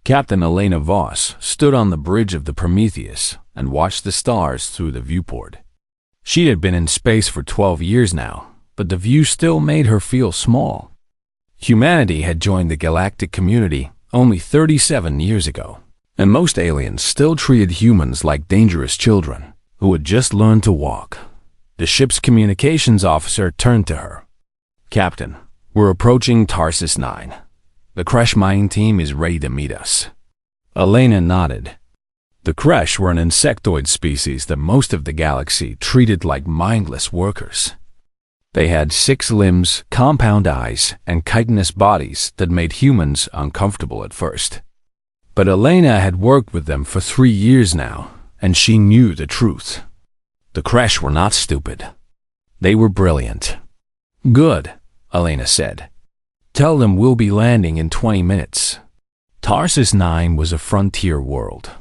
Captain Elena Voss stood on the bridge of the Prometheus and watched the stars through the viewport. She had been in space for 12 years now, but the view still made her feel small. Humanity had joined the galactic community only 37 years ago, and most aliens still treated humans like dangerous children who had just learned to walk. The ship's communications officer turned to her. "Captain, we're approaching Tarsus 9. The Kresh mining team is ready to meet us." Elena nodded. The Kresh were an insectoid species that most of the galaxy treated like mindless workers. They had 6 limbs, compound eyes, and chitinous bodies that made humans uncomfortable at first. But Elena had worked with them for 3 years now, and she knew the truth. The Kresh were not stupid. They were brilliant. "Good," Elena said. "Tell them we'll be landing in 20 minutes. Tarsus 9 was a frontier world,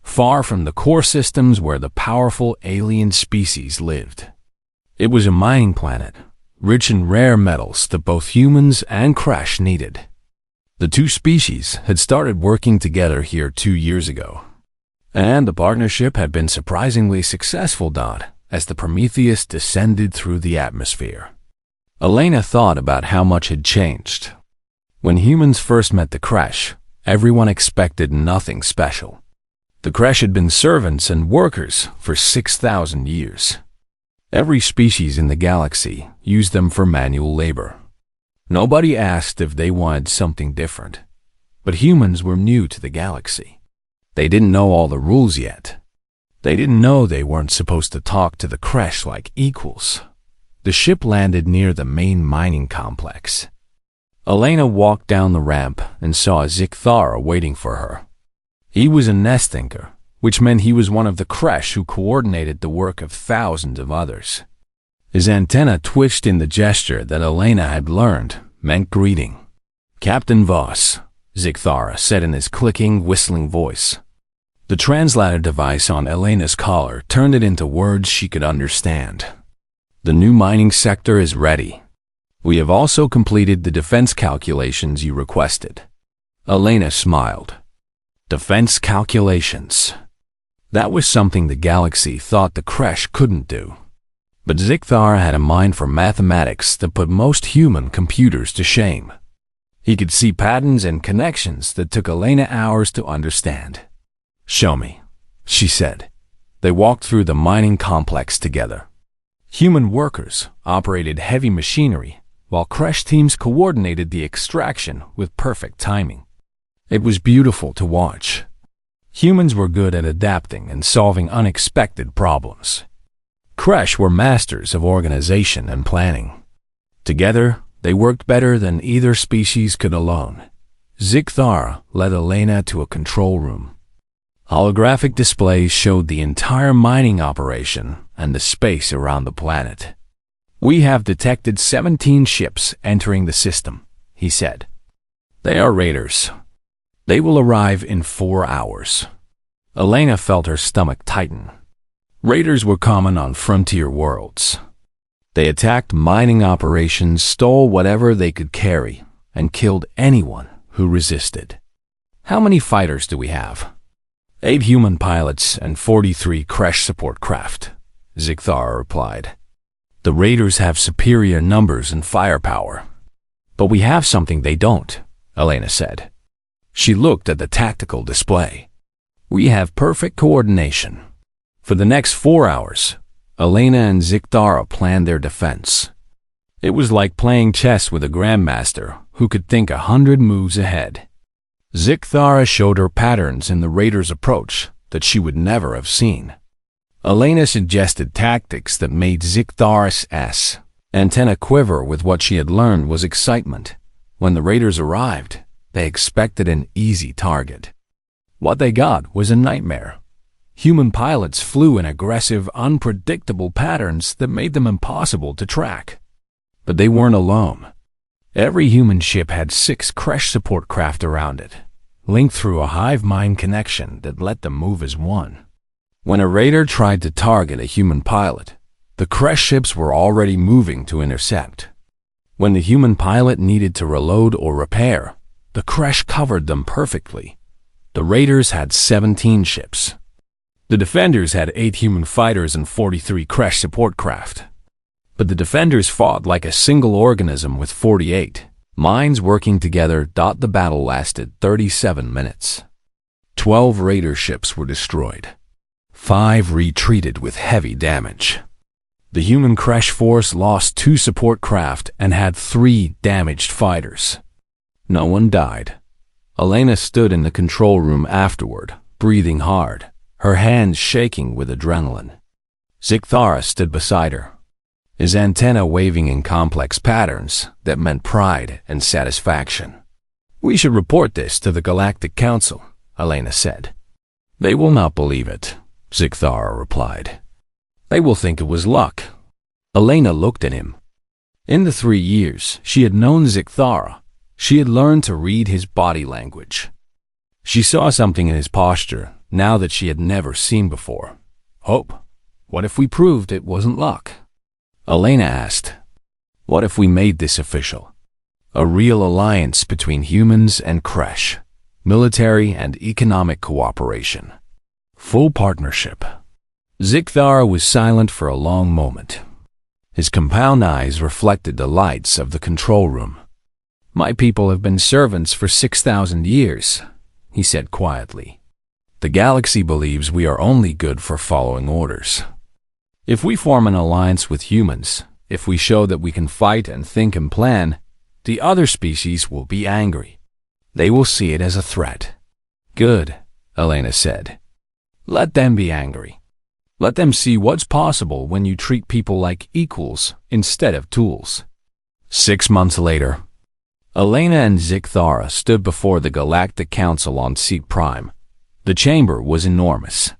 far from the core systems where the powerful alien species lived. It was a mining planet, rich in rare metals that both humans and Kresh needed. The two species had started working together here 2 years ago, and the partnership had been surprisingly successful as the Prometheus descended through the atmosphere." Elena thought about how much had changed. When humans first met the Kresh, everyone expected nothing special. The Kresh had been servants and workers for 6,000 years. Every species in the galaxy used them for manual labor. Nobody asked if they wanted something different. But humans were new to the galaxy. They didn't know all the rules yet. They didn't know they weren't supposed to talk to the Kresh like equals. The ship landed near the main mining complex. Elena walked down the ramp and saw Zikthara waiting for her. He was a nest thinker, which meant he was one of the Kresh who coordinated the work of thousands of others. His antenna twitched in the gesture that Elena had learned meant greeting. "Captain Voss," Zikthara said in his clicking, whistling voice. The translator device on Elena's collar turned it into words she could understand. "The new mining sector is ready. We have also completed the defense calculations you requested." Elena smiled. Defense calculations. That was something the galaxy thought the Kresh couldn't do. But Zikthara had a mind for mathematics that put most human computers to shame. He could see patterns and connections that took Elena hours to understand. "Show me," she said. They walked through the mining complex together. Human workers operated heavy machinery, while Kresh teams coordinated the extraction with perfect timing. It was beautiful to watch. Humans were good at adapting and solving unexpected problems. Kresh were masters of organization and planning. Together, they worked better than either species could alone. Zikthara led Elena to a control room. Holographic displays showed the entire mining operation and the space around the planet. "We have detected 17 ships entering the system," he said. "They are raiders. They will arrive in 4 hours." Elena felt her stomach tighten. Raiders were common on frontier worlds. They attacked mining operations, stole whatever they could carry, and killed anyone who resisted. "How many fighters do we have?" 8 human pilots and 43 Kresh support craft, Zikthara replied. "The raiders have superior numbers and firepower. But we have something they don't," Elena said. She looked at the tactical display. "We have perfect coordination." For the next 4 hours, Elena and Zikthara planned their defense. It was like playing chess with a grandmaster who could think 100 moves ahead. Zikthara showed her patterns in the raiders' approach that she would never have seen. Elena suggested tactics that made Zikthara's antenna quiver with what she had learned was excitement. When the raiders arrived, they expected an easy target. What they got was a nightmare. Human pilots flew in aggressive, unpredictable patterns that made them impossible to track. But they weren't alone. Every human ship had 6 Kresh support craft around it, linked through a hive mind connection that let them move as one. When a raider tried to target a human pilot, the Kresh ships were already moving to intercept. When the human pilot needed to reload or repair, the Kresh covered them perfectly. The raiders had 17 ships. The defenders had 8 human fighters and 43 crash support craft. But the defenders fought like a single organism with 48 minds working together. The battle lasted 37 minutes. 12 raider ships were destroyed. 5 retreated with heavy damage. The human crash force lost 2 support craft and had 3 damaged fighters. No one died. Elena stood in the control room afterward, breathing hard, her hands shaking with adrenaline. Zikthara stood beside her, his antenna waving in complex patterns that meant pride and satisfaction. "We should report this to the Galactic Council," Elena said. "They will not believe it," Zikthara replied. "They will think it was luck." Elena looked at him. In the 3 years she had known Zikthara, she had learned to read his body language. She saw something in his posture now that she had never seen before. Hope. What if we proved it wasn't luck? Elena asked, "What if we made this official? A real alliance between humans and Kresh, military and economic cooperation. Full partnership." Zikthara was silent for a long moment. His compound eyes reflected the lights of the control room. "My people have been servants for 6,000 years, he said quietly. "The galaxy believes we are only good for following orders. If we form an alliance with humans, if we show that we can fight and think and plan, the other species will be angry. They will see it as a threat." "Good," Elena said. "Let them be angry. Let them see what's possible when you treat people like equals instead of tools." 6 months later, Elena and Zikthara stood before the Galactic Council on Seat Prime. The chamber was enormous,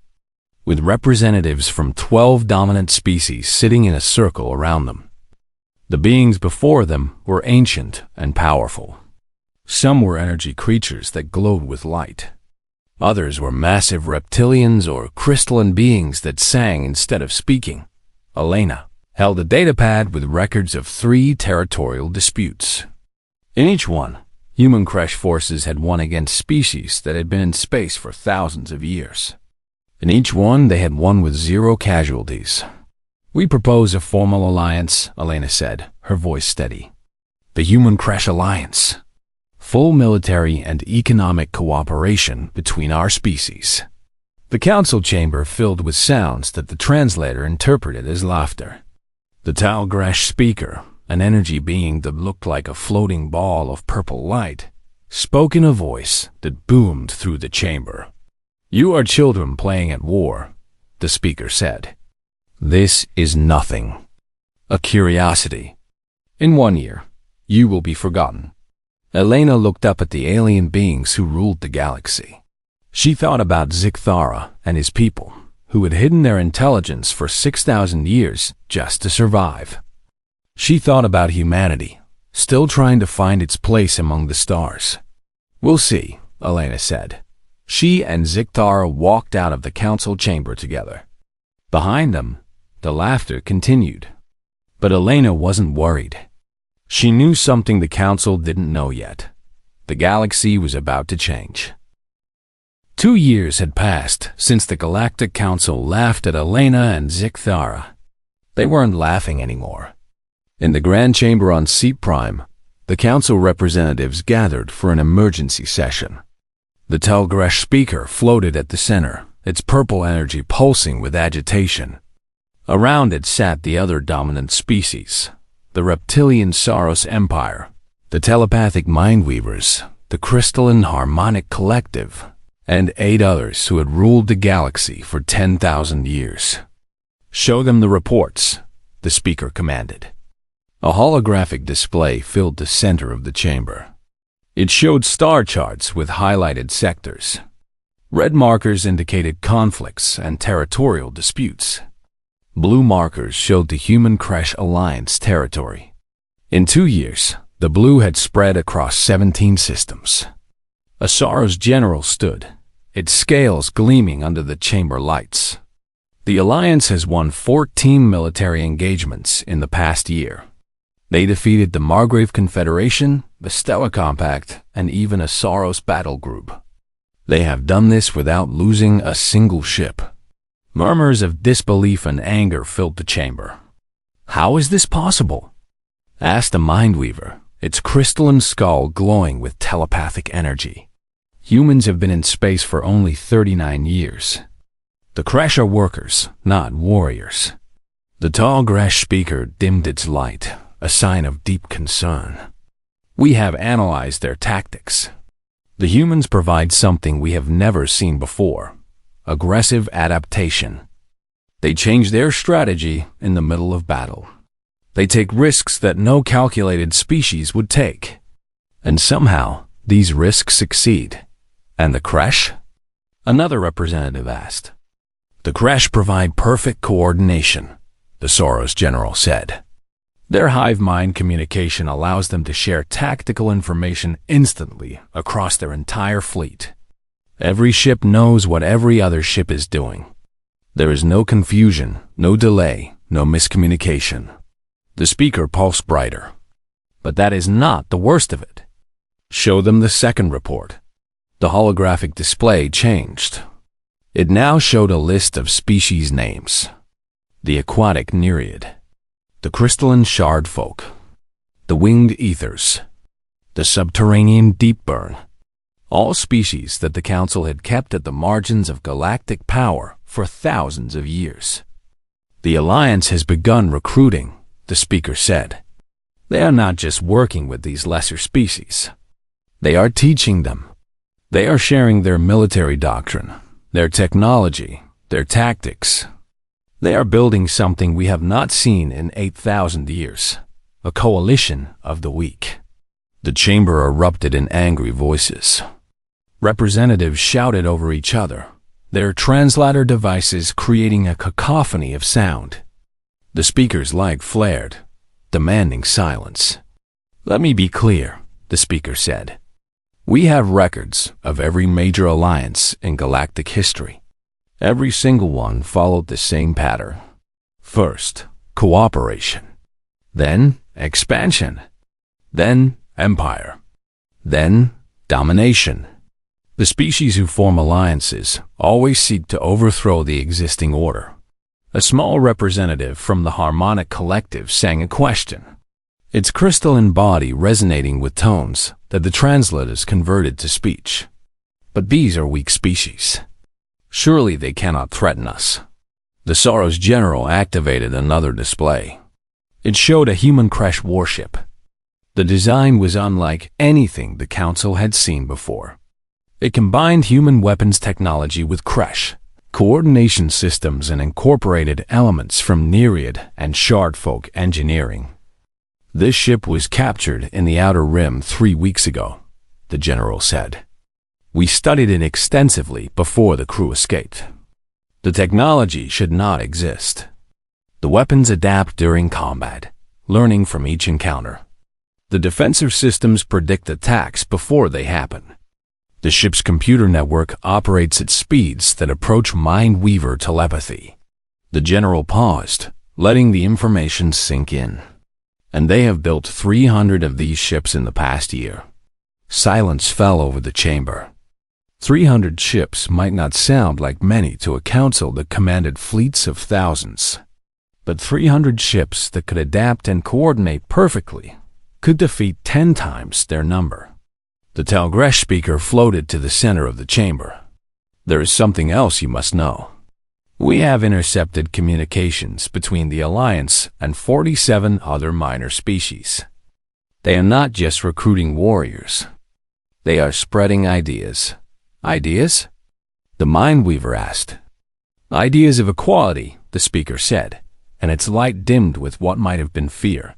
with representatives from 12 dominant species sitting in a circle around them. The beings before them were ancient and powerful. Some were energy creatures that glowed with light. Others were massive reptilians or crystalline beings that sang instead of speaking. Elena held a datapad with records of 3 territorial disputes. In each one, human crash forces had won against species that had been in space for thousands of years. In each one, they had won with 0 casualties. "We propose a formal alliance," Elena said, her voice steady. "The Human Crash Alliance. Full military and economic cooperation between our species." The council chamber filled with sounds that the translator interpreted as laughter. The Talgrash speaker, an energy being that looked like a floating ball of purple light, spoke in a voice that boomed through the chamber. "You are children playing at war," the speaker said. "This is nothing. A curiosity. In 1 year, you will be forgotten." Elena looked up at the alien beings who ruled the galaxy. She thought about Zikthara and his people, who had hidden their intelligence for 6,000 years just to survive. She thought about humanity, still trying to find its place among the stars. "We'll see," Elena said. She and Zikthara walked out of the council chamber together. Behind them, the laughter continued. But Elena wasn't worried. She knew something the council didn't know yet. The galaxy was about to change. 2 years had passed since the Galactic Council laughed at Elena and Zikthara. They weren't laughing anymore. In the Grand Chamber on Seat Prime, the council representatives gathered for an emergency session. The Telgresh speaker floated at the center, its purple energy pulsing with agitation. Around it sat the other dominant species, the reptilian Saros Empire, the telepathic Mindweavers, the crystalline Harmonic Collective, and 8 others who had ruled the galaxy for 10,000 years. "Show them the reports," the speaker commanded. A holographic display filled the center of the chamber. It showed star charts with highlighted sectors. Red markers indicated conflicts and territorial disputes. Blue markers showed the Human Crash Alliance territory. In 2 years, the blue had spread across 17 systems. A Saros general stood, its scales gleaming under the chamber lights. The Alliance has won 14 military engagements in the past year. They defeated the Margrave Confederation, the Stella Compact, and even a Saros battle group. They have done this without losing a single ship. Murmurs of disbelief and anger filled the chamber. How is this possible? Asked the Mindweaver, its crystalline skull glowing with telepathic energy. Humans have been in space for only 39 years. The Kresh are workers, not warriors. The tall Gresh speaker dimmed its light, a sign of deep concern. We have analyzed their tactics. The humans provide something we have never seen before: aggressive adaptation. They change their strategy in the middle of battle. They take risks that no calculated species would take. And somehow, these risks succeed. And the Kresh? Another representative asked. The Kresh provide perfect coordination, the Soros general said. Their hive mind communication allows them to share tactical information instantly across their entire fleet. Every ship knows what every other ship is doing. There is no confusion, no delay, no miscommunication. The speaker pulsed brighter. But that is not the worst of it. Show them the second report. The holographic display changed. It now showed a list of species names. The aquatic nereid, the crystalline shard folk, the winged ethers, the subterranean deep burn, all species that the Council had kept at the margins of galactic power for thousands of years. The Alliance has begun recruiting, the speaker said. They are not just working with these lesser species. They are teaching them. They are sharing their military doctrine, their technology, their tactics. They are building something we have not seen in 8,000 years, a coalition of the weak. The chamber erupted in angry voices. Representatives shouted over each other, their translator devices creating a cacophony of sound. The speaker's light flared, demanding silence. Let me be clear, the speaker said. We have records of every major alliance in galactic history. Every single one followed the same pattern. First, cooperation. Then, expansion. Then, empire. Then, domination. The species who form alliances always seek to overthrow the existing order. A small representative from the Harmonic Collective sang a question, its crystalline body resonating with tones that the translators converted to speech. But these are weak species. Surely they cannot threaten us. The Soros general activated another display. It showed a human Kresh warship. The design was unlike anything the Council had seen before. It combined human weapons technology with Kresh, coordination systems, and incorporated elements from Nereid and Shardfolk engineering. This ship was captured in the Outer Rim 3 weeks ago, the general said. We studied it extensively before the crew escaped. The technology should not exist. The weapons adapt during combat, learning from each encounter. The defensive systems predict attacks before they happen. The ship's computer network operates at speeds that approach Mindweaver telepathy. The general paused, letting the information sink in. And they have built 300 of these ships in the past year. Silence fell over the chamber. 300 ships might not sound like many to a council that commanded fleets of thousands. But 300 ships that could adapt and coordinate perfectly could defeat 10 times their number. The Talgresh speaker floated to the center of the chamber. There is something else you must know. We have intercepted communications between the Alliance and 47 other minor species. They are not just recruiting warriors. They are spreading ideas. Ideas? The Mindweaver asked. Ideas of equality, the speaker said, and its light dimmed with what might have been fear.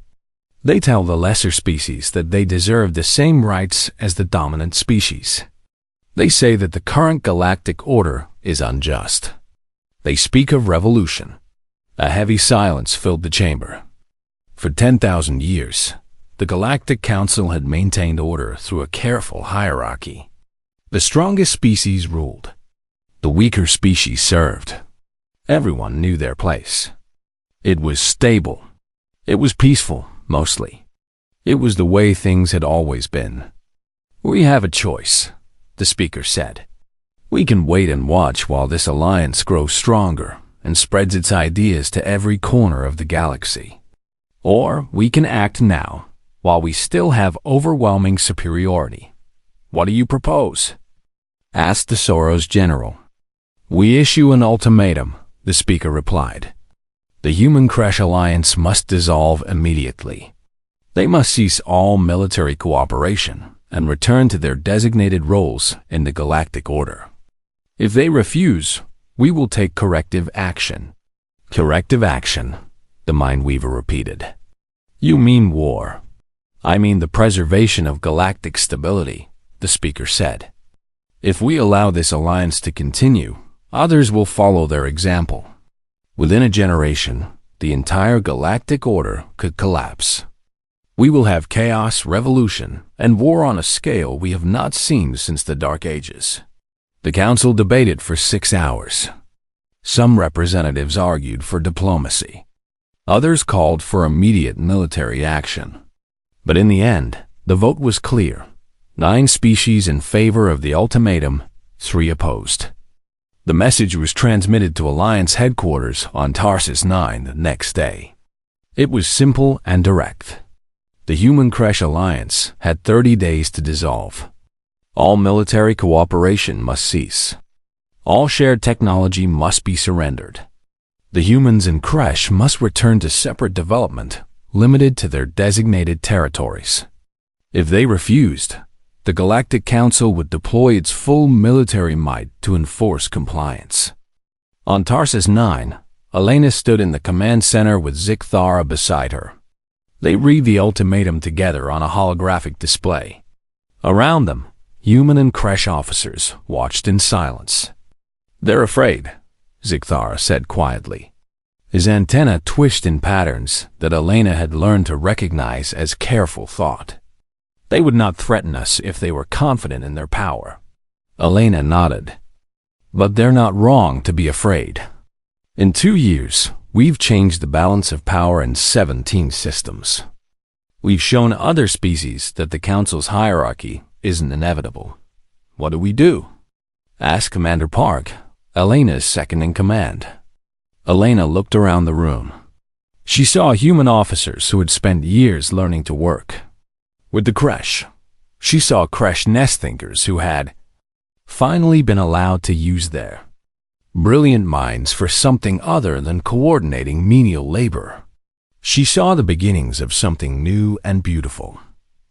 They tell the lesser species that they deserve the same rights as the dominant species. They say that the current galactic order is unjust. They speak of revolution. A heavy silence filled the chamber. For 10,000 years, the Galactic Council had maintained order through a careful hierarchy. The strongest species ruled. The weaker species served. Everyone knew their place. It was stable. It was peaceful, mostly. It was the way things had always been. We have a choice, the speaker said. We can wait and watch while this alliance grows stronger and spreads its ideas to every corner of the galaxy. Or we can act now, while we still have overwhelming superiority. What do you propose?" asked the Soros general. "We issue an ultimatum," the speaker replied. "The Human Crash Alliance must dissolve immediately. They must cease all military cooperation and return to their designated roles in the Galactic Order. If they refuse, we will take corrective action." "Corrective action," the Mindweaver repeated. "You mean war." "I mean the preservation of galactic stability," the speaker said. "If we allow this alliance to continue, others will follow their example. Within a generation, the entire galactic order could collapse. We will have chaos, revolution, and war on a scale we have not seen since the Dark Ages." The council debated for 6 hours. Some representatives argued for diplomacy. Others called for immediate military action. But in the end, the vote was clear. 9 species in favor of the ultimatum, 3 opposed. The message was transmitted to Alliance headquarters on Tarsus 9 the next day. It was simple and direct. The Human Crash Alliance had 30 days to dissolve. All military cooperation must cease. All shared technology must be surrendered. The humans in Crash must return to separate development, limited to their designated territories. If they refused, the Galactic Council would deploy its full military might to enforce compliance. On Tarsus 9, Elena stood in the command center with Zikthara beside her. They read the ultimatum together on a holographic display. Around them, human and Crash officers watched in silence. "They're afraid," Zikthara said quietly. His antenna twitched in patterns that Elena had learned to recognize as careful thought. "They would not threaten us if they were confident in their power." Elena nodded. "But they're not wrong to be afraid. In 2 years, we've changed the balance of power in 17 systems. We've shown other species that the Council's hierarchy isn't inevitable. What do we do?" asked Commander Park, Elena's second in command. Elena looked around the room. She saw human officers who had spent years learning to work. With the Crash, she saw Crash nest thinkers who had finally been allowed to use their brilliant minds for something other than coordinating menial labor. She saw the beginnings of something new and beautiful,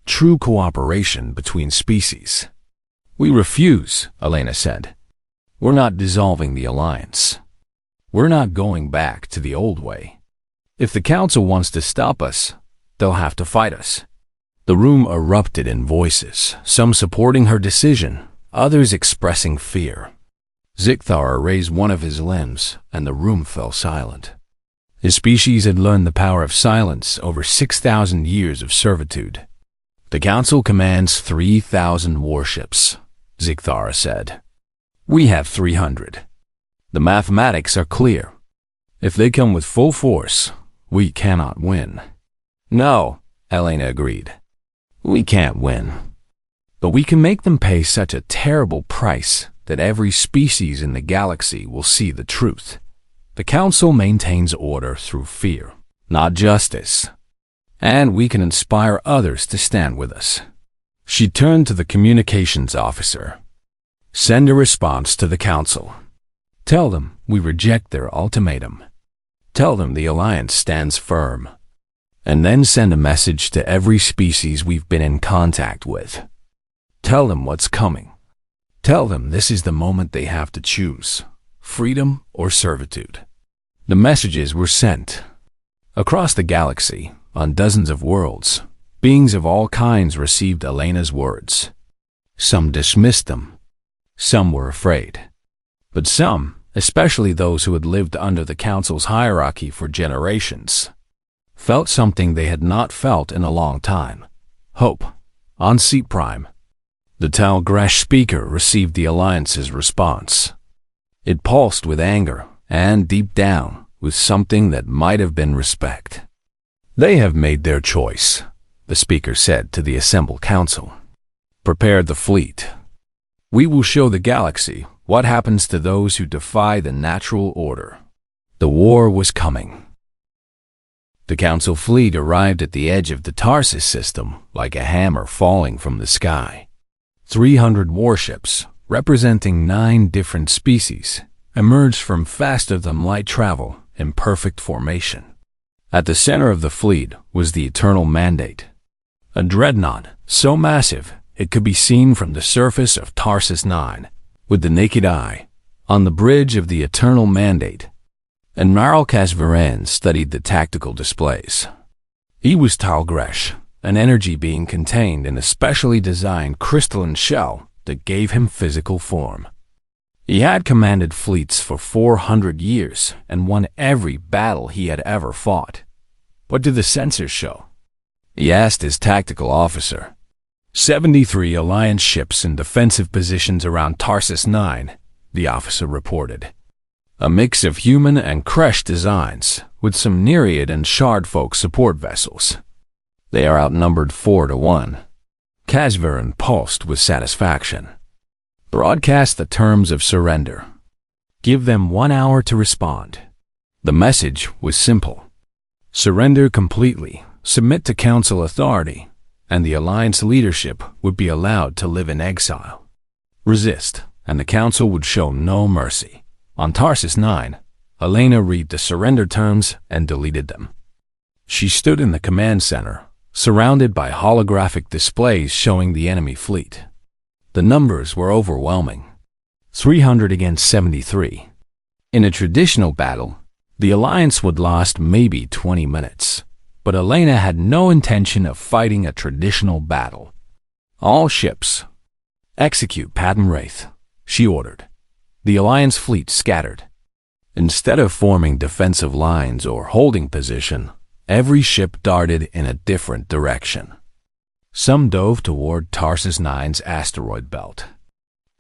true cooperation between species. "We refuse," Elena said. "We're not dissolving the alliance. We're not going back to the old way. If the Council wants to stop us, they'll have to fight us." The room erupted in voices, some supporting her decision, others expressing fear. Zikthara raised one of his limbs, and the room fell silent. His species had learned the power of silence over 6,000 years of servitude. "The Council commands 3,000 warships," Zikthara said. "We have 300. The mathematics are clear. If they come with full force, we cannot win." "No," Elena agreed. "We can't win. But we can make them pay such a terrible price that every species in the galaxy will see the truth. The Council maintains order through fear, not justice. And we can inspire others to stand with us." She turned to the communications officer. "Send a response to the Council. Tell them we reject their ultimatum. Tell them the Alliance stands firm. And then send a message to every species we've been in contact with. Tell them what's coming. Tell them this is the moment they have to choose, freedom or servitude." The messages were sent. Across the galaxy, on dozens of worlds, beings of all kinds received Elena's words. Some dismissed them. Some were afraid. But some, especially those who had lived under the Council's hierarchy for generations, felt something they had not felt in a long time. Hope. On Seat Prime. The Tal Gresh speaker received the Alliance's response. It pulsed with anger and, deep down, with something that might have been respect. "They have made their choice," the speaker said to the assembled council. "Prepare the fleet. We will show the galaxy What happens to those who defy the natural order? The war was coming. The Council fleet arrived at the edge of the Tarsus system like a hammer falling from the sky. 300 warships, representing 9 different species, emerged from faster-than-light travel in perfect formation. At the center of the fleet was the Eternal Mandate, a dreadnought so massive it could be seen from the surface of Tarsus 9 with the naked eye. On the bridge of the Eternal Mandate, Admiral Kasvaran studied the tactical displays. He was Talgresh, an energy being contained in a specially designed crystalline shell that gave him physical form. He had commanded fleets for 400 years and won every battle he had ever fought. What did the sensors show? He asked his tactical officer. 73 Alliance ships in defensive positions around Tarsus 9, the officer reported. A mix of human and Kresh designs, with some Nereid and Shardfolk support vessels. They are outnumbered 4-1. Kasvaran pulsed with satisfaction. Broadcast the terms of surrender. Give them 1 hour to respond. The message was simple. Surrender completely, submit to Council authority, and the Alliance leadership would be allowed to live in exile. Resist, and the Council would show no mercy. On Tarsus 9, Elena read the surrender terms and deleted them. She stood in the command center, surrounded by holographic displays showing the enemy fleet. The numbers were overwhelming. 300 against 73. In a traditional battle, the Alliance would last maybe 20 minutes, but Elena had no intention of fighting a traditional battle. All ships, execute Pattern Wraith, she ordered. The Alliance fleet scattered. Instead of forming defensive lines or holding position, every ship darted in a different direction. Some dove toward Tarsus 9's asteroid belt.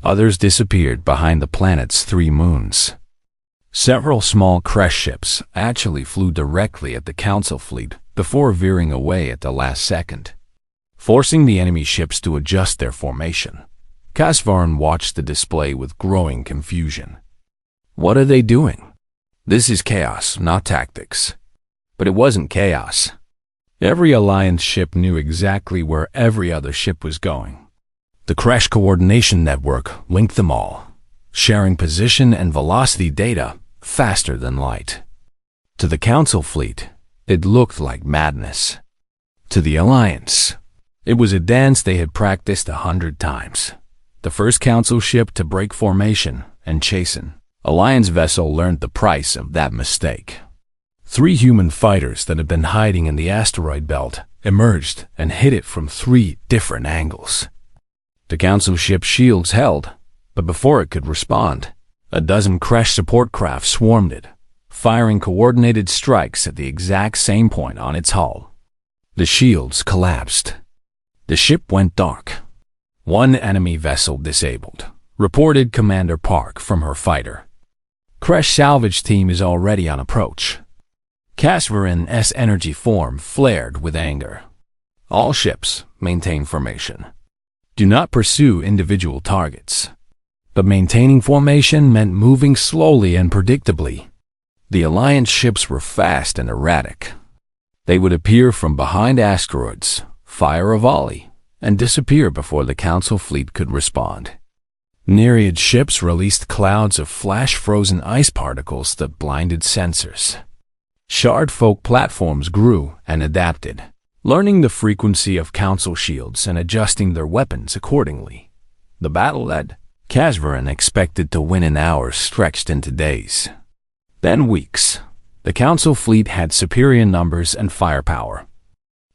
Others disappeared behind the planet's 3 moons. Several small Kresh ships actually flew directly at the Council fleet before veering away at the last second, forcing the enemy ships to adjust their formation. Kasvaran watched the display with growing confusion. What are they doing? This is chaos, not tactics. But it wasn't chaos. Every Alliance ship knew exactly where every other ship was going. The Crash Coordination Network linked them all, sharing position and velocity data faster than light. To the Council fleet, it looked like madness. To the Alliance, it was a dance they had practiced 100 times. The first Council ship to break formation and chasen, Alliance vessel learned the price of that mistake. 3 human fighters that had been hiding in the asteroid belt emerged and hit it from 3 different angles. The Council ship's shields held, but before it could respond, a dozen Kresh support craft swarmed it, firing coordinated strikes at the exact same point on its hull. The shields collapsed. The ship went dark. 1 enemy vessel disabled, reported Commander Park from her fighter. Kresh salvage team is already on approach. Kasvaran's energy form flared with anger. All ships maintain formation. Do not pursue individual targets. But maintaining formation meant moving slowly and predictably. The Alliance ships were fast and erratic. They would appear from behind asteroids, fire a volley, and disappear before the Council fleet could respond. Nereid ships released clouds of flash-frozen ice particles that blinded sensors. Shardfolk platforms grew and adapted, learning the frequency of Council shields and adjusting their weapons accordingly. The battle that Kasvaran expected to win in hours stretched into days, then weeks. The Council fleet had superior numbers and firepower,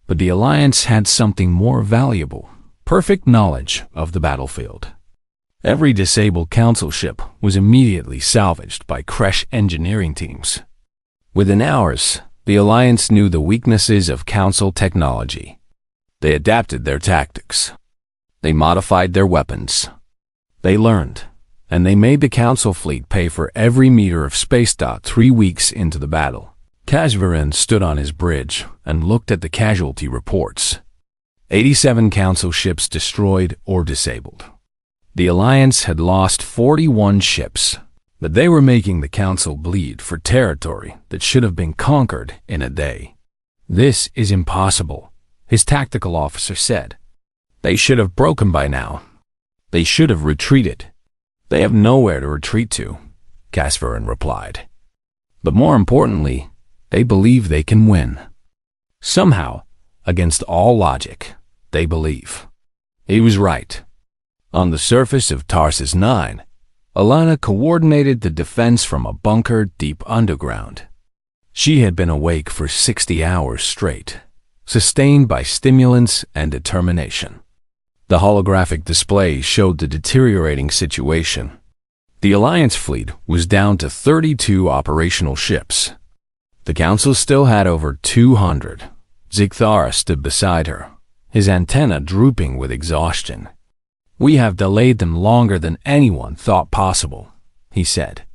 but the Alliance had something more valuable: perfect knowledge of the battlefield. Every disabled Council ship was immediately salvaged by Kresh engineering teams. Within hours, the Alliance knew the weaknesses of Council technology. They adapted their tactics. They modified their weapons. They learned, and they made the Council fleet pay for every meter of space. 3 weeks into the battle, Kasvaran stood on his bridge and looked at the casualty reports. 87 Council ships destroyed or disabled. The Alliance had lost 41 ships, but they were making the Council bleed for territory that should have been conquered in a day. "This is impossible," his tactical officer said. "They should have broken by now. They should have retreated." "They have nowhere to retreat to," Casverin replied. "But more importantly, they believe they can win. Somehow, against all logic, they believe." He was right. On the surface of Tarsus 9, Alana coordinated the defense from a bunker deep underground. She had been awake for 60 hours straight, sustained by stimulants and determination. The holographic display showed the deteriorating situation. The Alliance fleet was down to 32 operational ships. The Council still had over 200. Zigthara stood beside her, his antenna drooping with exhaustion. "We have delayed them longer than anyone thought possible," he said.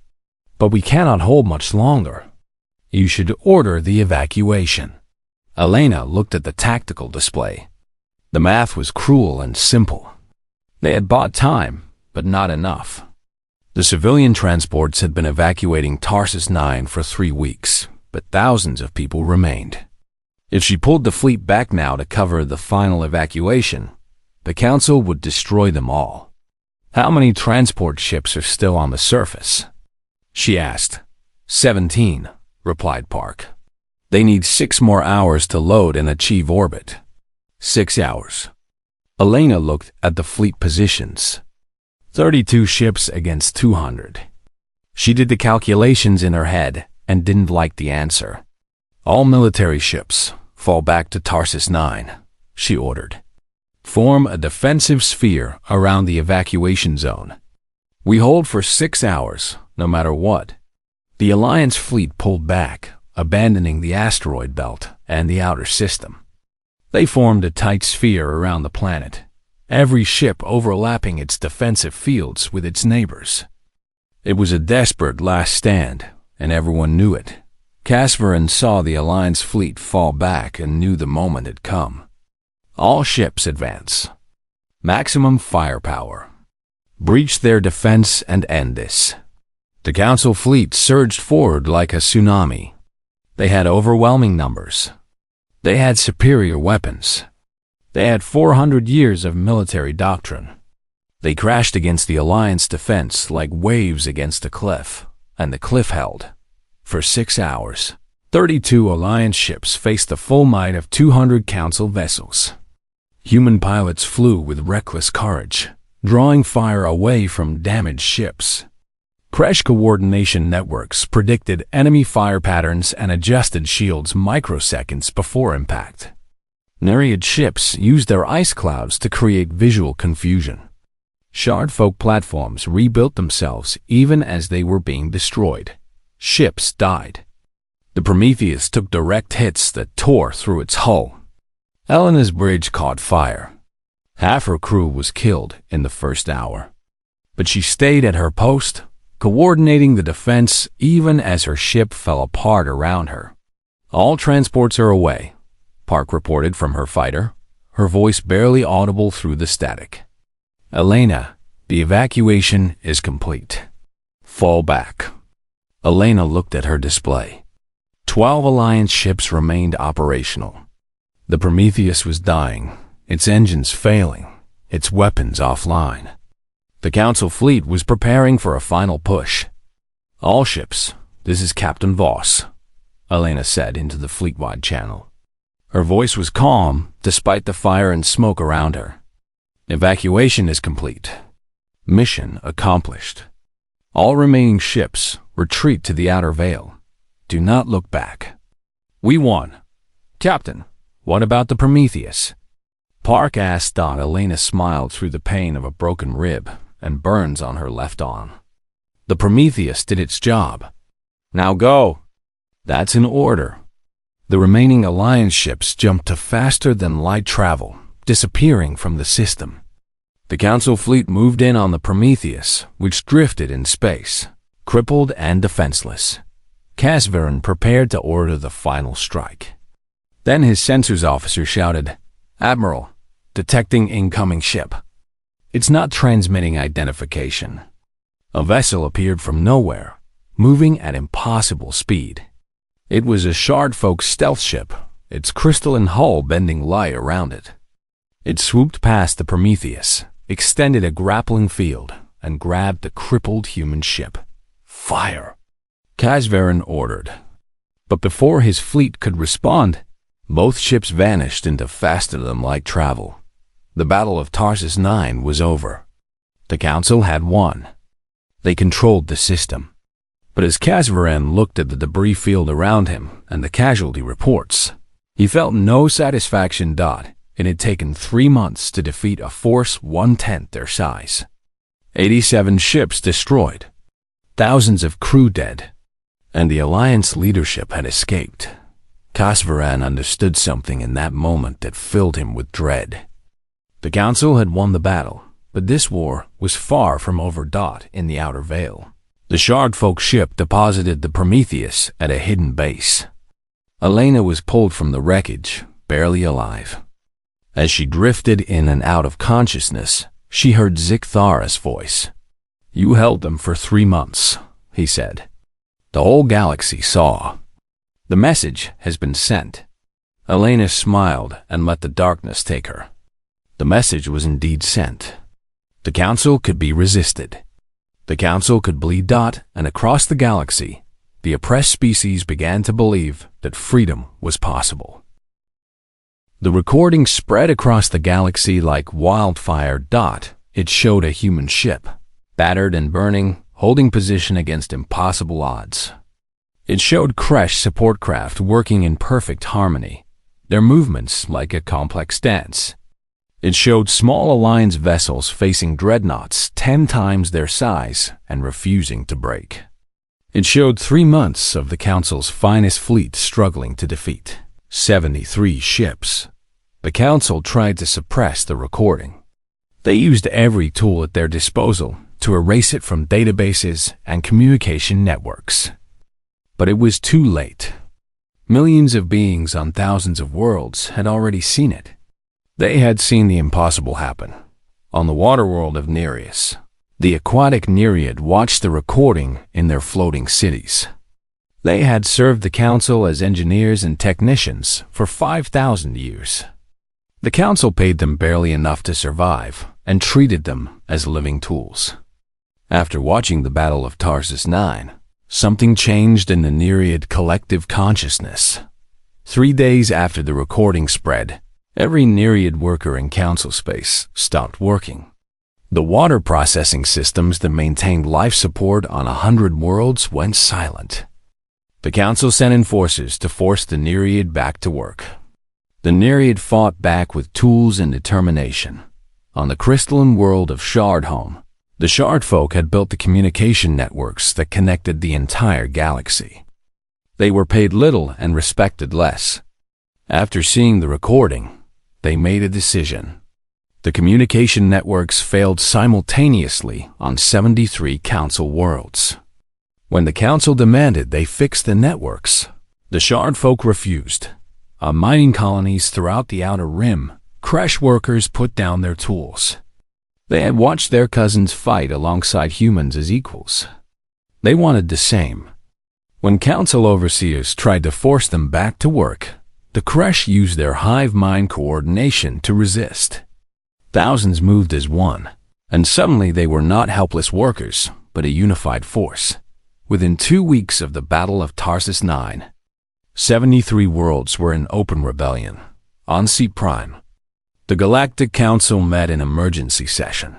"But we cannot hold much longer. You should order the evacuation." Elena looked at the tactical display. The math was cruel and simple. They had bought time, but not enough. The civilian transports had been evacuating Tarsus 9 for 3 weeks, but thousands of people remained. If she pulled the fleet back now to cover the final evacuation, the Council would destroy them all. "How many transport ships are still on the surface?" she asked. 17, replied Park. "They need 6 more hours to load and achieve orbit." 6 hours. Elena looked at the fleet positions. 32 ships against 200. She did the calculations in her head and didn't like the answer. "All military ships, fall back to Tarsus 9, she ordered. "Form a defensive sphere around the evacuation zone. We hold for 6 hours, no matter what." The Alliance fleet pulled back, abandoning the asteroid belt and the outer system. They formed a tight sphere around the planet, every ship overlapping its defensive fields with its neighbors. It was a desperate last stand, and everyone knew it. Casverin saw the Alliance fleet fall back and knew the moment had come. All ships advance. Maximum firepower. Breach their defense and end this. The Council fleet surged forward like a tsunami. They had overwhelming numbers. They had superior weapons. They had 400 years of military doctrine. They crashed against the Alliance defense like waves against a cliff, and the cliff held. For 6 hours, 32 Alliance ships faced the full might of 200 Council vessels. Human pilots flew with reckless courage, drawing fire away from damaged ships. Crash coordination networks predicted enemy fire patterns and adjusted shields microseconds before impact. Nereid ships used their ice clouds to create visual confusion. Shardfolk platforms rebuilt themselves even as they were being destroyed. Ships died. The Prometheus took direct hits that tore through its hull. Elena's bridge caught fire. Half her crew was killed in the first hour. But she stayed at her post, coordinating the defense even as her ship fell apart around her. "All transports are away," Park reported from her fighter, her voice barely audible through the static. "Elena, the evacuation is complete. Fall back." Elena looked at her display. 12 Alliance ships remained operational. The Prometheus was dying, its engines failing, its weapons offline. The Council fleet was preparing for a final push. "All ships, this is Captain Voss," Elena said into the fleet-wide channel. Her voice was calm despite the fire and smoke around her. "Evacuation is complete. Mission accomplished. All remaining ships, retreat to the outer veil. Do not look back. We won." "Captain, what about the Prometheus?" Park asked. Elena smiled through the pain of a broken rib and burns on her left arm. "The Prometheus did its job. Now go." "That's in order." The remaining Alliance ships jumped to faster than light travel, disappearing from the system. The Council fleet moved in on the Prometheus, which drifted in space, crippled and defenseless. Casverin prepared to order the final strike. Then his sensors officer shouted, "Admiral, detecting incoming ship." It's not transmitting identification. A vessel appeared from nowhere, moving at impossible speed. It was a Shardfolk stealth ship, its crystalline hull bending light around it. It swooped past the Prometheus, extended a grappling field, and grabbed the crippled human ship. "Fire!" Casvaran ordered. But before his fleet could respond, both ships vanished into faster-than-light travel. The Battle of Tarsus 9 was over. The Council had won. They controlled the system. But as Casvaran looked at the debris field around him and the casualty reports, he felt no satisfaction. It had taken 3 months to defeat a force 1/10 their size. 87 ships destroyed, thousands of crew dead, and the Alliance leadership had escaped. Casvaran understood something in that moment that filled him with dread. The Council had won the battle, but this war was far from over. In the Outer Veil, the Shardfolk ship deposited the Prometheus at a hidden base. Elena was pulled from the wreckage, barely alive. As she drifted in and out of consciousness, she heard Zikthara's voice. "You held them for 3 months," he said. "The whole galaxy saw. The message has been sent." Elena smiled and let the darkness take her. The message was indeed sent. The Council could be resisted. The Council could bleed. And across the galaxy, the oppressed species began to believe that freedom was possible. The recording spread across the galaxy like wildfire. It showed a human ship, battered and burning, holding position against impossible odds. It showed Kresh support craft working in perfect harmony, their movements like a complex dance. It showed small Alliance vessels facing dreadnoughts 10 times their size and refusing to break. It showed 3 months of the Council's finest fleet struggling to defeat 73 ships. The Council tried to suppress the recording. They used every tool at their disposal to erase it from databases and communication networks. But it was too late. Millions of beings on thousands of worlds had already seen it. They had seen the impossible happen. On the water world of Nereus, the aquatic Nereid watched the recording in their floating cities. They had served the Council as engineers and technicians for 5,000 years. The Council paid them barely enough to survive and treated them as living tools. After watching the Battle of Tarsus 9, something changed in the Nereid collective consciousness. 3 days after the recording spread, every Nereid worker in Council space stopped working. The water processing systems that maintained life support on 100 worlds went silent. The Council sent in forces to force the Nereid back to work. The Nereid fought back with tools and determination. On the crystalline world of Shardhome, the Shardfolk had built the communication networks that connected the entire galaxy. They were paid little and respected less. After seeing the recording, they made a decision. The communication networks failed simultaneously on 73 Council worlds. When the Council demanded they fix the networks, the Shardfolk refused. On mining colonies throughout the Outer Rim, Kresh workers put down their tools. They had watched their cousins fight alongside humans as equals. They wanted the same. When Council overseers tried to force them back to work, the Kresh used their hive mind coordination to resist. Thousands moved as one, and suddenly they were not helpless workers, but a unified force. Within 2 weeks of the Battle of Tarsus 9, 73 worlds were in open rebellion. On C Prime, the Galactic Council met in emergency session.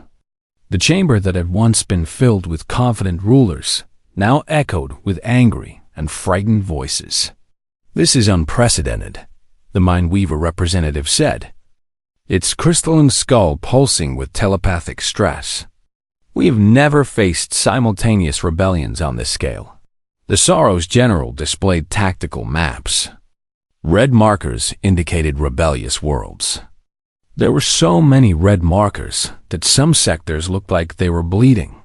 The chamber that had once been filled with confident rulers now echoed with angry and frightened voices. "This is unprecedented," the Mindweaver representative said, its crystalline skull pulsing with telepathic stress. "We have never faced simultaneous rebellions on this scale." The Sorrow's general displayed tactical maps. Red markers indicated rebellious worlds. There were so many red markers that some sectors looked like they were bleeding.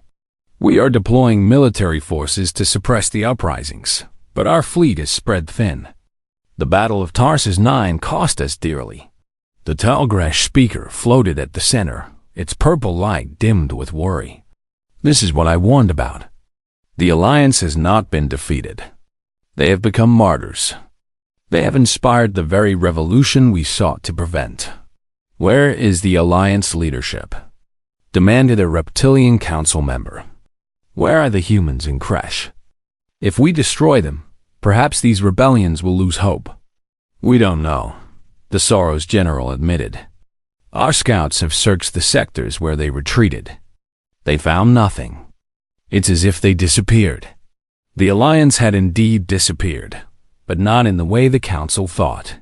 "We are deploying military forces to suppress the uprisings, but our fleet is spread thin. The Battle of Tarsus 9 cost us dearly." The Talgresh speaker floated at the center, its purple light dimmed with worry. This is what I warned about. The Alliance has not been defeated. They have become martyrs. They have inspired the very revolution we sought to prevent. Where is the Alliance leadership? Demanded a reptilian council member. Where are the humans in Kresh? If we destroy them, perhaps these rebellions will lose hope. We don't know, the Soros general admitted. Our scouts have searched the sectors where they retreated. They found nothing. It's as if they disappeared. The Alliance had indeed disappeared, but not in the way the Council thought.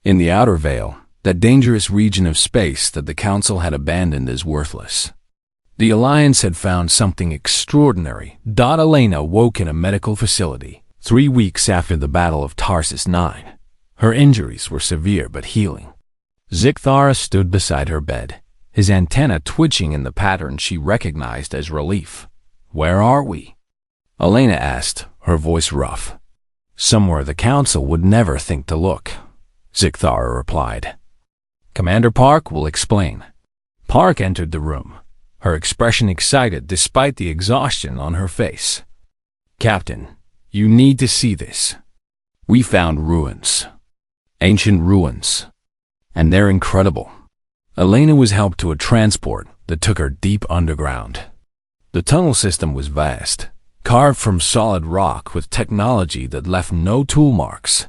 In the Outer Veil, that dangerous region of space that the Council had abandoned as worthless, the Alliance had found something extraordinary. Elena woke in a medical facility 3 weeks after the Battle of Tarsus 9. Her injuries were severe but healing. Zikthara stood beside her bed, his antenna twitching in the pattern she recognized as relief. Where are we? Elena asked, her voice rough. Somewhere the Council would never think to look, Zikthara replied. Commander Park will explain. Park entered the room, her expression excited despite the exhaustion on her face. Captain, you need to see this. We found ruins. Ancient ruins. And they're incredible. Elena was helped to a transport that took her deep underground. The tunnel system was vast, carved from solid rock with technology that left no tool marks.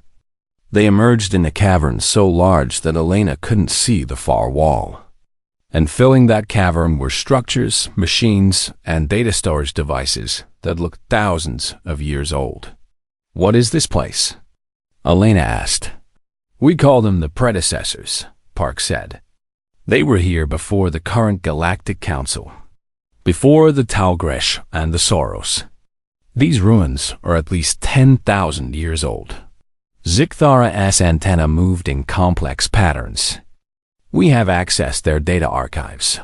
They emerged in a cavern so large that Elena couldn't see the far wall. And filling that cavern were structures, machines, and data storage devices that looked thousands of years old. What is this place? Elena asked. We call them the predecessors, Park said. They were here before the current Galactic Council, before the Talgresh and the Soros. These ruins are at least 10,000 years old. Zikthara's antenna moved in complex patterns. We have accessed their data archives.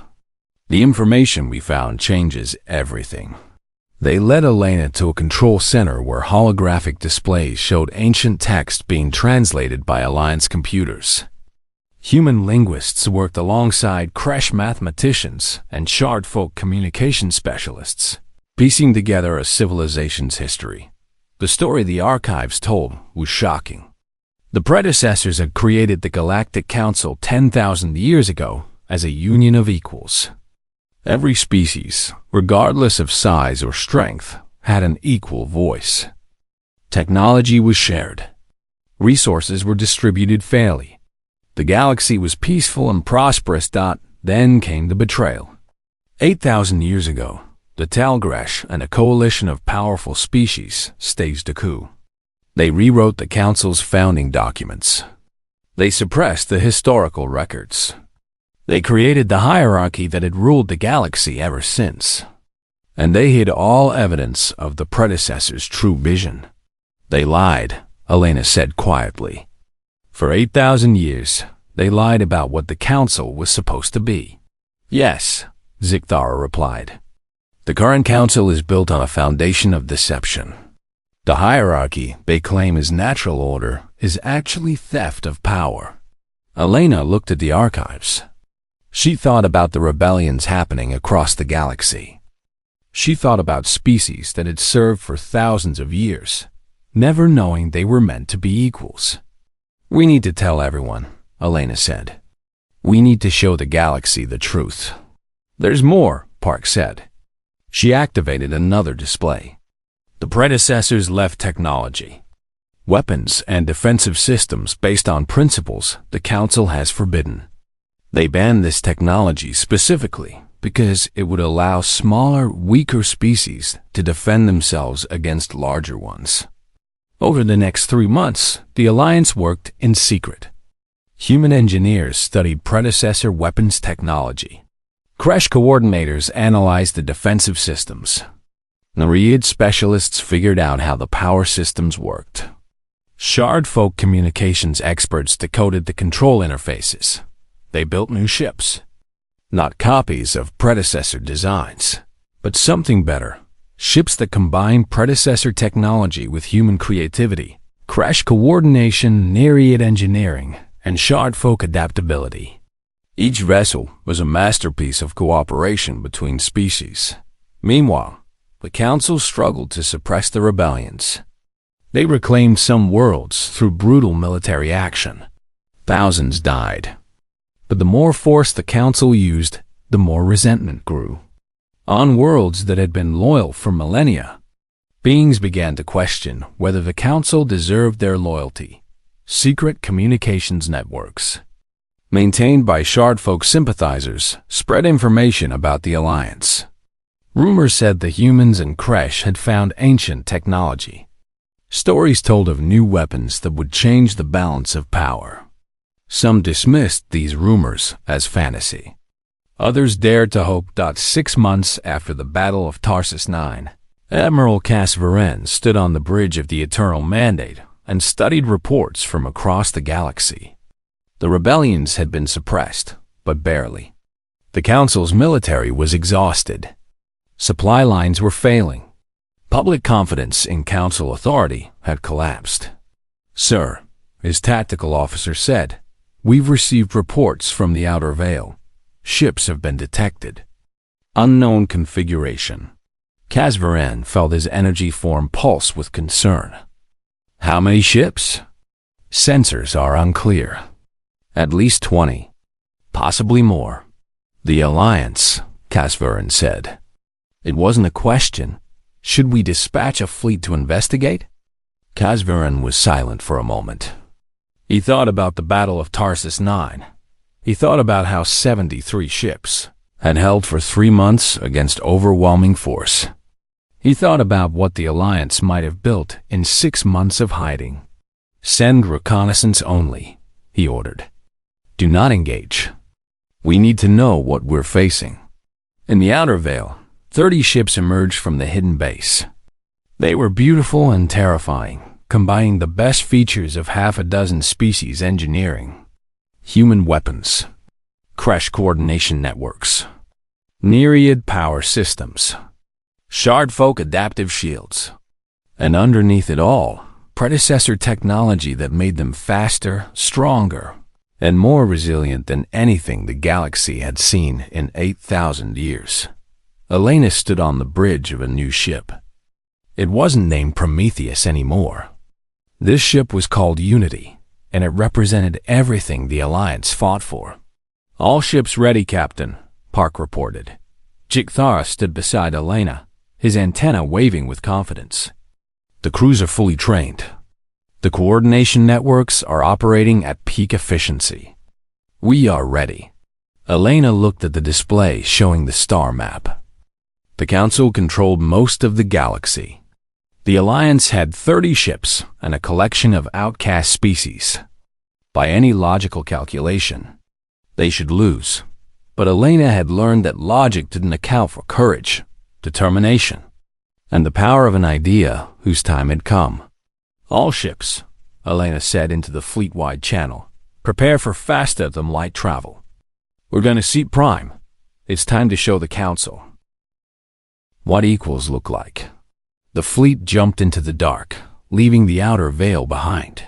The information we found changes everything. They led Elena to a control center where holographic displays showed ancient text being translated by Alliance computers. Human linguists worked alongside Kresh mathematicians and Shardfolk communication specialists, piecing together a civilization's history. The story the archives told was shocking. The predecessors had created the Galactic Council 10,000 years ago as a union of equals. Every species, regardless of size or strength, had an equal voice. Technology was shared. Resources were distributed fairly. The galaxy was peaceful and prosperous. Then came the betrayal. 8,000 years ago, the Talgresh and a coalition of powerful species staged a coup. They rewrote the Council's founding documents. They suppressed the historical records. They created the hierarchy that had ruled the galaxy ever since. And they hid all evidence of the predecessors' true vision. They lied, Elena said quietly. For 8,000 years, they lied about what the Council was supposed to be. Yes, Zikthara replied. The current Council is built on a foundation of deception. The hierarchy they claim is natural order is actually theft of power. Elena looked at the archives. She thought about the rebellions happening across the galaxy. She thought about species that had served for thousands of years, never knowing they were meant to be equals. We need to tell everyone, Elena said. We need to show the galaxy the truth. There's more, Park said. She activated another display. The predecessors left technology, weapons and defensive systems based on principles the Council has forbidden. They banned this technology specifically because it would allow smaller, weaker species to defend themselves against larger ones. Over the next 3 months, the Alliance worked in secret. Human engineers studied predecessor weapons technology. Kresh coordinators analyzed the defensive systems. Nereid specialists figured out how the power systems worked. Shardfolk communications experts decoded the control interfaces. They built new ships. Not copies of predecessor designs, but something better. Ships that combine predecessor technology with human creativity, Kresh coordination, Nereid engineering, and Shardfolk adaptability. Each vessel was a masterpiece of cooperation between species. Meanwhile, the Council struggled to suppress the rebellions. They reclaimed some worlds through brutal military action. Thousands died. But the more force the Council used, the more resentment grew. On worlds that had been loyal for millennia, beings began to question whether the Council deserved their loyalty. Secret communications networks, maintained by Shardfolk sympathizers, spread information about the Alliance. Rumors said the humans and Kresh had found ancient technology. Stories told of new weapons that would change the balance of power. Some dismissed these rumors as fantasy. Others dared to hope. 6 months after the Battle of Tarsus 9, Admiral Casvaren stood on the bridge of the Eternal Mandate and studied reports from across the galaxy. The rebellions had been suppressed, but barely. The Council's military was exhausted. Supply lines were failing. Public confidence in Council authority had collapsed. "Sir," his tactical officer said, "we've received reports from the Outer Veil. Ships have been detected. Unknown configuration." Casvaren felt his energy form pulse with concern. "How many ships?" "Sensors are unclear. At least 20. Possibly more." "The Alliance," Casvaren said. It wasn't a question. Should we dispatch a fleet to investigate? Casvaren was silent for a moment. He thought about the Battle of Tarsus 9. He thought about how 73 ships had held for 3 months against overwhelming force. He thought about what the Alliance might have built in 6 months of hiding. "Send reconnaissance only," he ordered. "Do not engage. We need to know what we're facing." In the Outer Veil, 30 ships emerged from the hidden base. They were beautiful and terrifying, combining the best features of half a dozen species engineering. Human weapons, Kresh coordination networks, Nereid power systems, Shardfolk adaptive shields, and underneath it all, predecessor technology that made them faster, stronger, and more resilient than anything the galaxy had seen in 8,000 years. Elena stood on the bridge of a new ship. It wasn't named Prometheus anymore. This ship was called Unity, and it represented everything the Alliance fought for. "All ships ready, Captain," Park reported. Jikthara stood beside Elena, his antenna waving with confidence. "The crews are fully trained. The coordination networks are operating at peak efficiency. We are ready." Elena looked at the display showing the star map. The Council controlled most of the galaxy. The Alliance had 30 ships and a collection of outcast species. By any logical calculation, they should lose. But Elena had learned that logic didn't account for courage, determination, and the power of an idea whose time had come. "All ships," Elena said into the fleet-wide channel, "prepare for faster-than-light travel. We're going to seat prime. It's time to show the Council what equals look like." The fleet jumped into the dark, leaving the Outer Veil behind.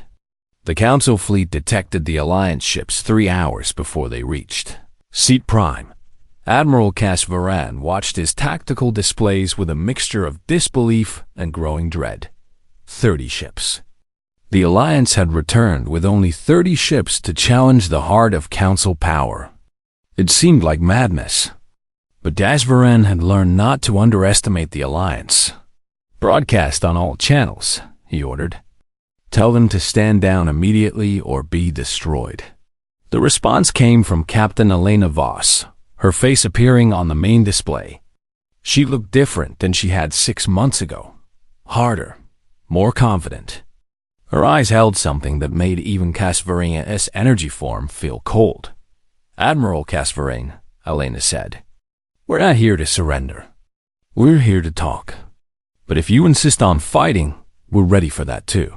The Council fleet detected the Alliance ships 3 hours before they reached Seat Prime. Admiral Casvaren watched his tactical displays with a mixture of disbelief and growing dread. 30 ships. The Alliance had returned with only 30 ships to challenge the heart of Council power. It seemed like madness. But Casvaren had learned not to underestimate the Alliance. "Broadcast on all channels," he ordered. "Tell them to stand down immediately or be destroyed." The response came from Captain Elena Voss, her face appearing on the main display. She looked different than she had 6 months ago. Harder, more confident. Her eyes held something that made even Casvaren's energy form feel cold. "Admiral Casvaren," Elena said, "we're not here to surrender. We're here to talk. But if you insist on fighting, we're ready for that too."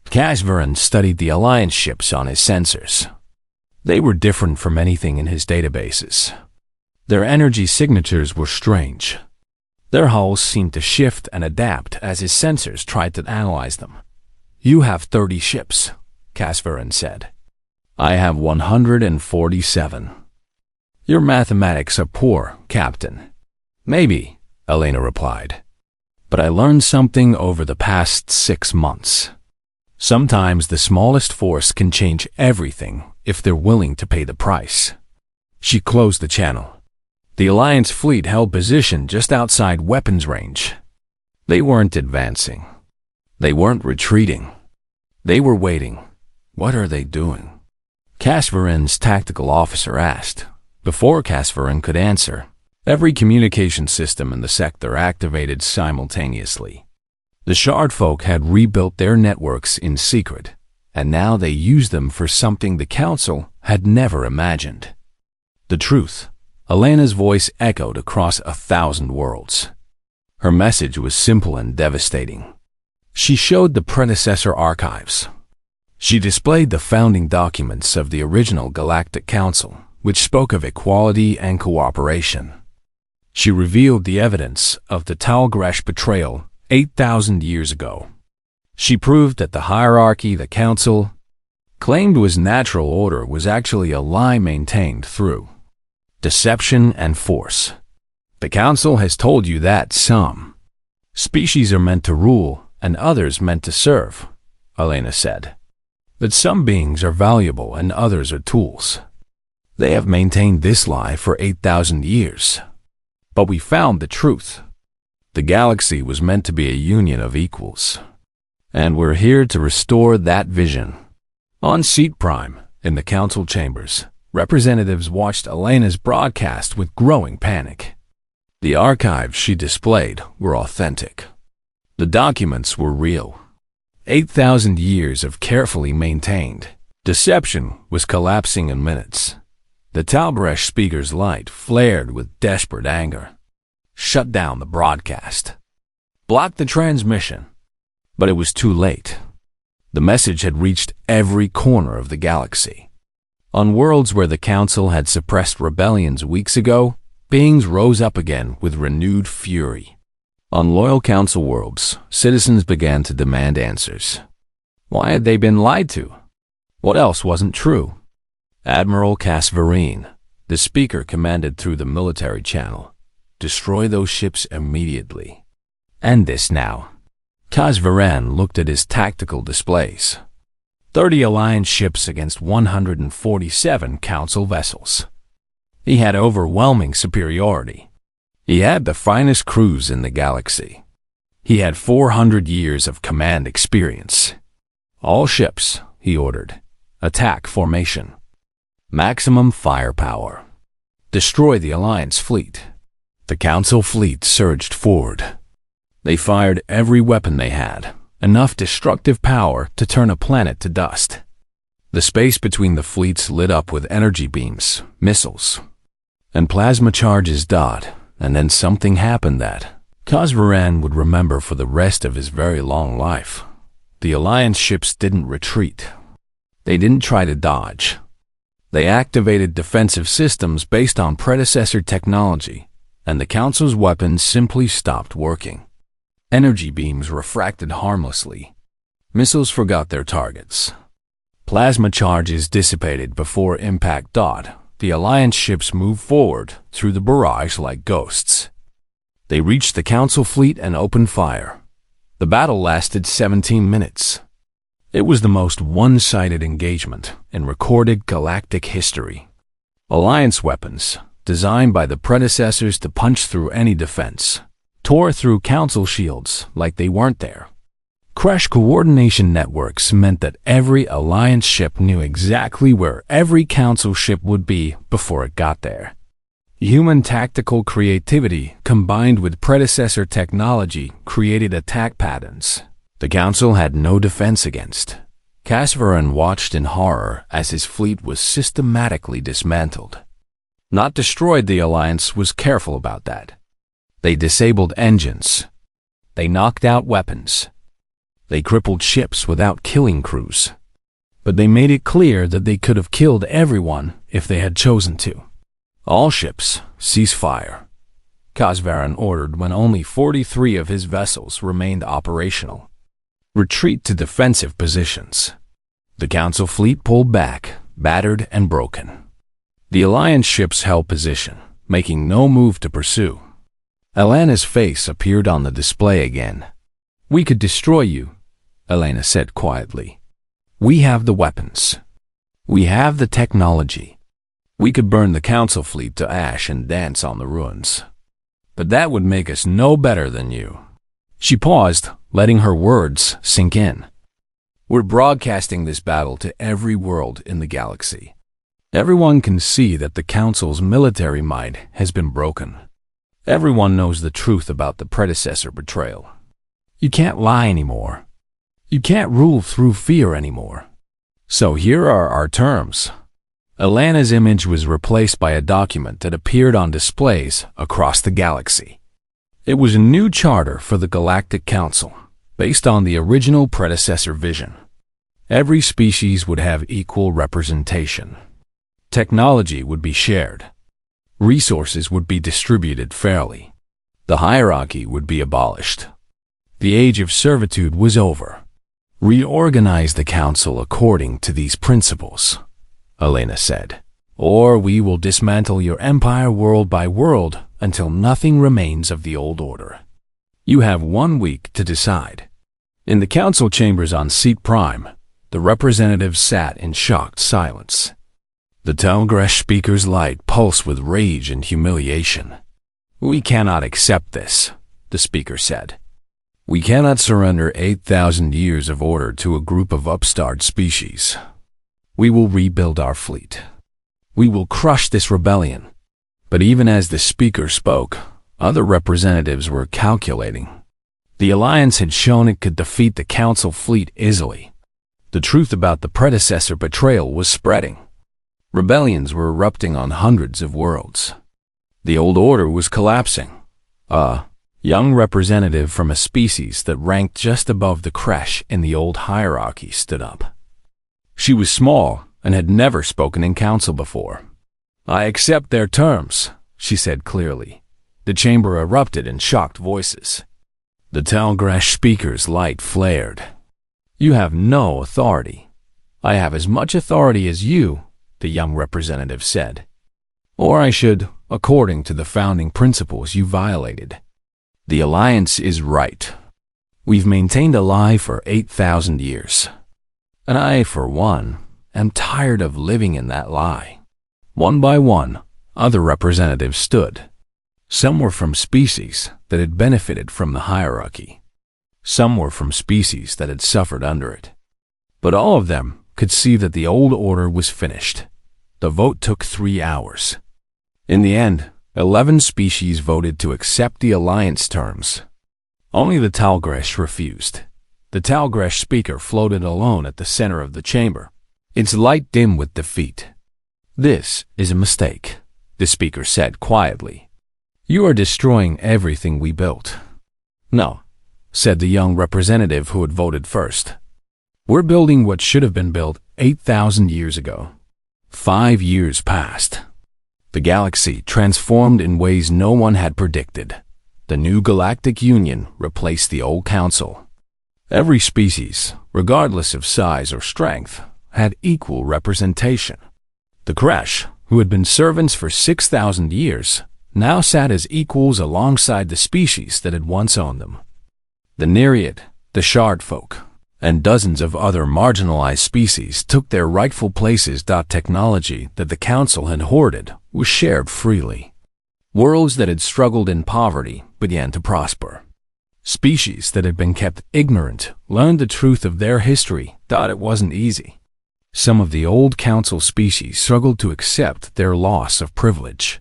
Casvaren studied the Alliance ships on his sensors. They were different from anything in his databases. Their energy signatures were strange. Their hulls seemed to shift and adapt as his sensors tried to analyze them. "You have 30 ships," Casvaren said. "I have 147. Your mathematics are poor, Captain. Maybe, Elena replied. But I learned something over the past 6 months. Sometimes the smallest force can change everything if they're willing to pay the price. She closed the channel. The Alliance fleet held position just outside weapons range. They weren't advancing. They weren't retreating. They were waiting. What are they doing? Casvarin's tactical officer asked. Before Casvarin could answer, every communication system in the sector activated simultaneously. The Shard folk had rebuilt their networks in secret, and now they used them for something the Council had never imagined. The truth. Elena's voice echoed across 1,000 worlds. Her message was simple and devastating. She showed the predecessor archives. She displayed the founding documents of the original Galactic Council, which spoke of equality and cooperation. She revealed the evidence of the Talgresh betrayal 8,000 years ago. She proved that the hierarchy the Council claimed was natural order was actually a lie maintained through deception and force. The Council has told you that some species are meant to rule and others meant to serve, Elena said. That some beings are valuable and others are tools. They have maintained this lie for 8,000 years. But we found the truth. The galaxy was meant to be a union of equals. And we're here to restore that vision. On Seat Prime, in the Council chambers, representatives watched Elena's broadcast with growing panic. The archives she displayed were authentic. The documents were real. 8,000 years of carefully maintained deception was collapsing in minutes. The Talbresh speaker's light flared with desperate anger. Shut down the broadcast. Block the transmission. But it was too late. The message had reached every corner of the galaxy. On worlds where the Council had suppressed rebellions weeks ago, beings rose up again with renewed fury. On loyal Council worlds, citizens began to demand answers. Why had they been lied to? What else wasn't true? Admiral Casvarin, the speaker, commanded through the military channel, destroy those ships immediately. End this now. Casvarin looked at his tactical displays. 30 Alliance ships against 147 Council vessels. He had overwhelming superiority. He had the finest crews in the galaxy. He had 400 years of command experience. All ships, he ordered. Attack formation. Maximum firepower. Destroy the Alliance fleet. The Council fleet surged forward. They fired every weapon they had, enough destructive power to turn a planet to dust. The space between the fleets lit up with energy beams, missiles, and plasma charges. And then something happened that Casvarin would remember for the rest of his very long life. The Alliance ships didn't retreat. They didn't try to dodge. They activated defensive systems based on predecessor technology, and the Council's weapons simply stopped working. Energy beams refracted harmlessly. Missiles forgot their targets. Plasma charges dissipated before impact. The Alliance ships moved forward through the barrage like ghosts. They reached the Council fleet and opened fire. The battle lasted 17 minutes. It was the most one-sided engagement in recorded galactic history. Alliance weapons, designed by the predecessors to punch through any defense, tore through Council shields like they weren't there. Crash coordination networks meant that every Alliance ship knew exactly where every Council ship would be before it got there. Human tactical creativity combined with predecessor technology created attack patterns the Council had no defense against. Casvarin watched in horror as his fleet was systematically dismantled. Not destroyed, the Alliance was careful about that. They disabled engines. They knocked out weapons. They crippled ships without killing crews. But they made it clear that they could have killed everyone if they had chosen to. All ships, cease fire. Casvarin ordered when only 43 of his vessels remained operational. Retreat to defensive positions. The Council fleet pulled back, battered and broken. The Alliance ships held position, making no move to pursue. Elena's face appeared on the display again. "We could destroy you," Elena said quietly. "We have the weapons. We have the technology. We could burn the Council fleet to ash and dance on the ruins. But that would make us no better than you." She paused, letting her words sink in. "We're broadcasting this battle to every world in the galaxy. Everyone can see that the Council's military might has been broken. Everyone knows the truth about the predecessor betrayal. You can't lie anymore. You can't rule through fear anymore. So here are our terms." Elena's image was replaced by a document that appeared on displays across the galaxy. It was a new charter for the Galactic Council, based on the original predecessor vision. Every species would have equal representation. Technology would be shared. Resources would be distributed fairly. The hierarchy would be abolished. The age of servitude was over. "Reorganize the Council according to these principles," Elena said, "or we will dismantle your empire world by world until nothing remains of the old order. You have 1 week to decide." In the council chambers on Seat Prime, the representatives sat in shocked silence. The Talgresh speaker's light pulsed with rage and humiliation. "We cannot accept this," the speaker said. "We cannot surrender 8,000 years of order to a group of upstart species. We will rebuild our fleet. We will crush this rebellion." But even as the speaker spoke, other representatives were calculating. The Alliance had shown it could defeat the Council fleet easily. The truth about the predecessor betrayal was spreading. Rebellions were erupting on hundreds of worlds. The old order was collapsing. A young representative from a species that ranked just above the creche in the old hierarchy stood up. She was small and had never spoken in council before. "I accept their terms," she said clearly. The chamber erupted in shocked voices. The Talgresh speaker's light flared. "You have no authority." "I have as much authority as you," the young representative said. "Or I should, according to the founding principles you violated. The Alliance is right. We've maintained a lie for 8,000 years. And I, for one, am tired of living in that lie." One by one, other representatives stood. Some were from species that had benefited from the hierarchy. Some were from species that had suffered under it. But all of them could see that the old order was finished. The vote took 3 hours. In the end, 11 species voted to accept the Alliance terms. Only the Talgresh refused. The Talgresh speaker floated alone at the center of the chamber, its light dim with defeat. "This is a mistake," the speaker said quietly. "You are destroying everything we built." "No," said the young representative who had voted first. "We're building what should have been built 8,000 years ago." 5 years passed. The galaxy transformed in ways no one had predicted. The new Galactic Union replaced the old Council. Every species, regardless of size or strength, had equal representation. The creche, who had been servants for 6,000 years, now sat as equals alongside the species that had once owned them. The Nereid, the Shard folk, and dozens of other marginalized species took their rightful places. Technology that the Council had hoarded was shared freely. Worlds that had struggled in poverty began to prosper. Species that had been kept ignorant learned the truth of their history. It wasn't easy. Some of the old Council species struggled to accept their loss of privilege.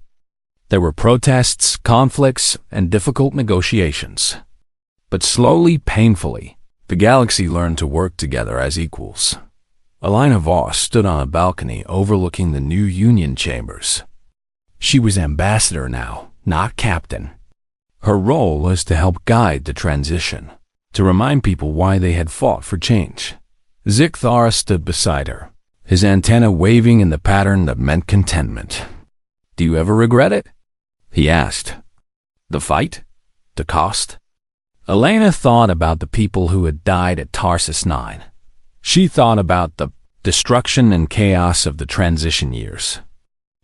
There were protests, conflicts, and difficult negotiations. But slowly, painfully, the galaxy learned to work together as equals. Elena Voss stood on a balcony overlooking the new Union chambers. She was ambassador now, not captain. Her role was to help guide the transition, to remind people why they had fought for change. Zikthara stood beside her, his antenna waving in the pattern that meant contentment. "Do you ever regret it?" he asked. "The fight? The cost?" Elena thought about the people who had died at Tarsus 9. She thought about the destruction and chaos of the transition years.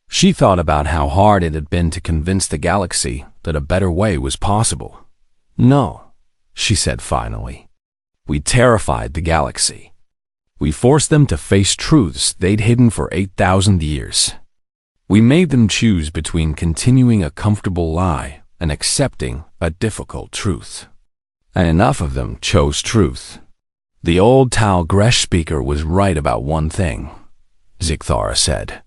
She thought about how hard it had been to convince the galaxy that a better way was possible. No, she said finally. We terrified the galaxy. We forced them to face truths they'd hidden for 8,000 years. We made them choose between continuing a comfortable lie and accepting a difficult truth. And enough of them chose truth. The old Tal Gresh speaker was right about one thing, Zigthara said.